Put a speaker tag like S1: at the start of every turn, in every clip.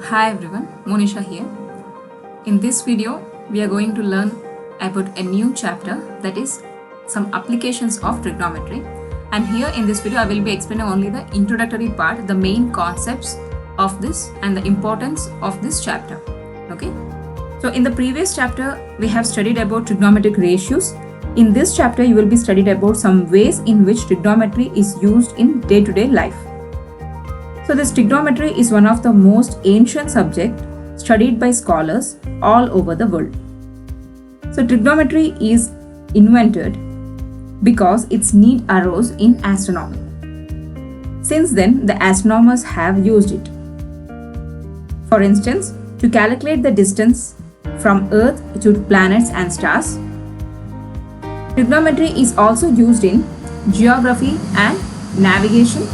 S1: Hi everyone, Monisha here. In this video, we are going to learn about a new chapter, that is some applications of trigonometry. And here in this video, I will be explaining only the introductory part, the main concepts of this and the importance of this chapter. Okay. So in the previous chapter, we have studied about trigonometric ratios. In this chapter, you will be studied about some ways in which trigonometry is used in day-to-day life. So this trigonometry is one of the most ancient subjects studied by scholars all over the world. So trigonometry is invented because its need arose in astronomy. Since then, the astronomers have used it. For instance, to calculate the distance from Earth to planets and stars. Trigonometry is also used in geography and navigation.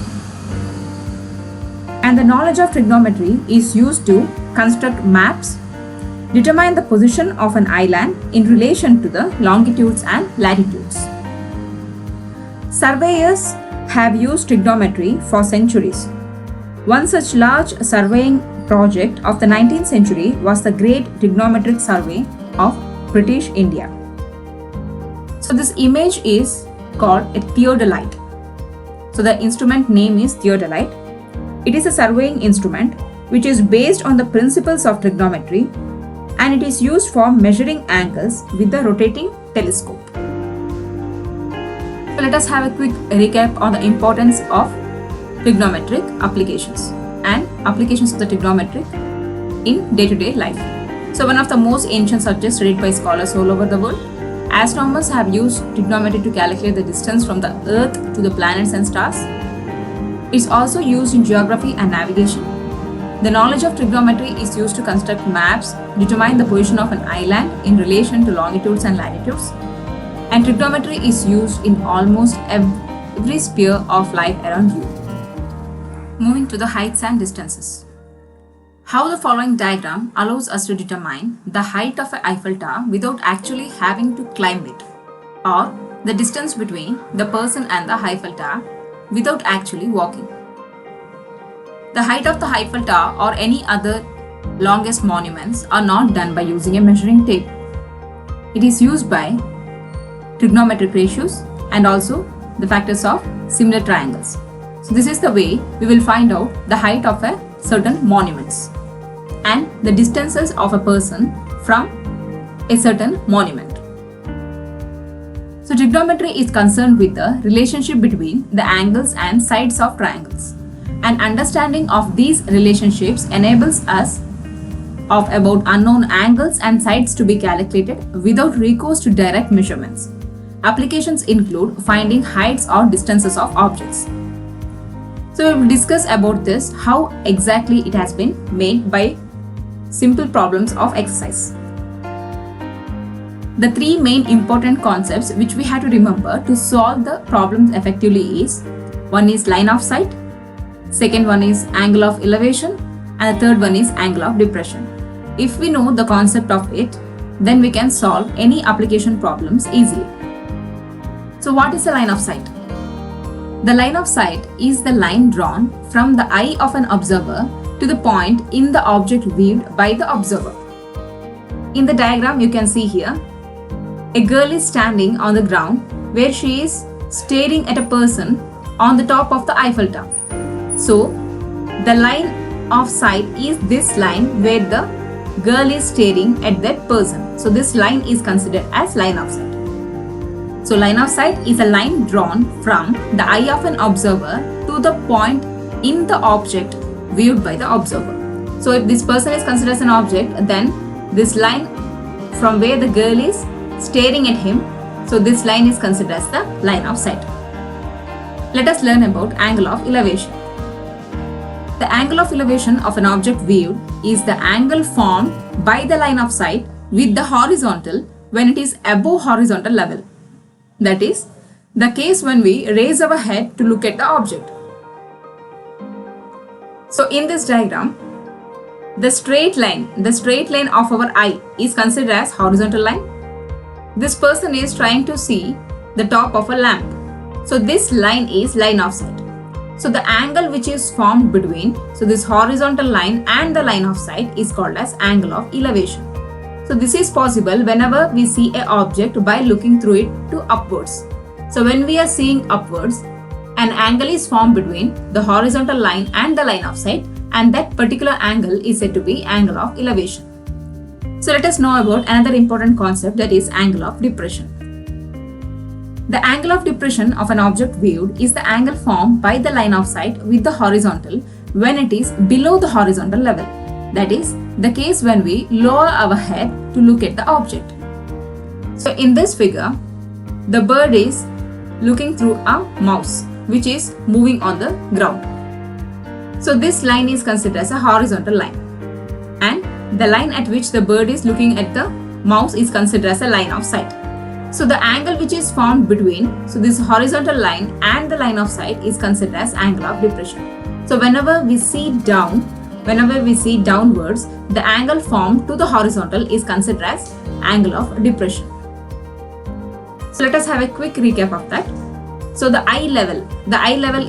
S1: And the knowledge of trigonometry is used to construct maps, determine the position of an island in relation to the longitudes and latitudes. Surveyors have used trigonometry for centuries. One such large surveying project of the 19th century was the Great Trigonometric Survey of British India. So this image is called a theodolite. So the instrument name is theodolite. It is a surveying instrument which is based on the principles of trigonometry, and it is used for measuring angles with the rotating telescope. So let us have a quick recap on the importance of trigonometric applications and applications of the trigonometric in day-to-day life. So one of the most ancient subjects studied by scholars all over the world. Astronomers have used trigonometry to calculate the distance from the Earth to the planets and stars. It's also used in geography and navigation. The knowledge of trigonometry is used to construct maps, determine the position of an island in relation to longitudes and latitudes. And trigonometry is used in almost every sphere of life around you. Moving to the heights and distances. How the following diagram allows us to determine the height of an Eiffel Tower without actually having to climb it, or the distance between the person and the Eiffel Tower without actually walking. The height of the Eiffel Tower or any other longest monuments are not done by using a measuring tape. It is used by trigonometric ratios and also the factors of similar triangles. So this is the way we will find out the height of a certain monuments and the distances of a person from a certain monument. So trigonometry is concerned with the relationship between the angles and sides of triangles. An understanding of these relationships enables us of about unknown angles and sides to be calculated without recourse to direct measurements. Applications include finding heights or distances of objects. So we will discuss about this, how exactly it has been made by simple problems of exercise. The three main important concepts which we have to remember to solve the problems effectively is, one is line of sight, second one is angle of elevation, and the third one is angle of depression. If we know the concept of it, then we can solve any application problems easily. So what is the line of sight? The line of sight is the line drawn from the eye of an observer to the point in the object viewed by the observer. In the diagram you can see here, a girl is standing on the ground where she is staring at a person on the top of the Eiffel Tower. So, the line of sight is this line where the girl is staring at that person. So, this line is considered as line of sight. So, line of sight is a line drawn from the eye of an observer to the point in the object viewed by the observer. So, if this person is considered as an object, then this line from where the girl is staring at him, so this line is considered as the line of sight. Let us learn about angle of elevation. The angle of elevation of an object viewed is the angle formed by the line of sight with the horizontal when it is above horizontal level. That is the case when we raise our head to look at the object. So in this diagram, the straight line of our eye is considered as horizontal line. This person is trying to see the top of a lamp. So this line is line of sight. So the angle which is formed between this horizontal line and the line of sight is called as angle of elevation. So this is possible whenever we see an object by looking through it to upwards. So when we are seeing upwards, an angle is formed between the horizontal line and the line of sight, and that particular angle is said to be angle of elevation. So let us know about another important concept, that is angle of depression. The angle of depression of an object viewed is the angle formed by the line of sight with the horizontal when it is below the horizontal level. That is the case when we lower our head to look at the object. So in this figure, the bird is looking through a mouse which is moving on the ground. So this line is considered as a horizontal line, and the line at which the bird is looking at the mouse is considered as a line of sight. So the angle which is formed between this horizontal line and the line of sight is considered as angle of depression. So whenever we see downwards, the angle formed to the horizontal is considered as angle of depression. So let us have a quick recap of that. So the eye level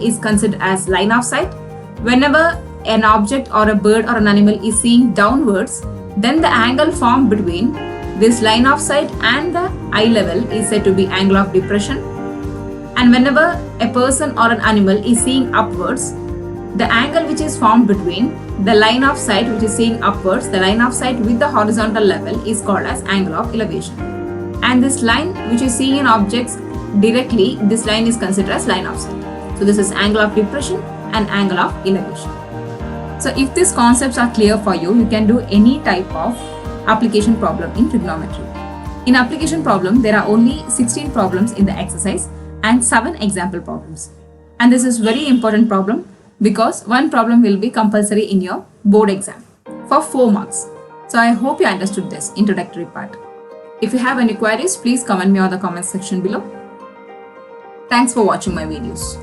S1: is considered as line of sight. Whenever an object or a bird or an animal is seeing downwards, then the angle formed between this line of sight and the eye level is said to be angle of depression. And whenever a person or an animal is seeing upwards, the angle which is formed between the line of sight which is seeing upwards, the line of sight with the horizontal level, is called as angle of elevation. And this line which is seeing an object directly, this line is considered as line of sight. So this is angle of depression and angle of elevation. So if these concepts are clear for you, you can do any type of application problem in trigonometry. In application problem, there are only 16 problems in the exercise and 7 example problems. And this is very important problem because one problem will be compulsory in your board exam for 4 marks. So I hope you understood this introductory part. If you have any queries, please comment me on the comment section below. Thanks for watching my videos.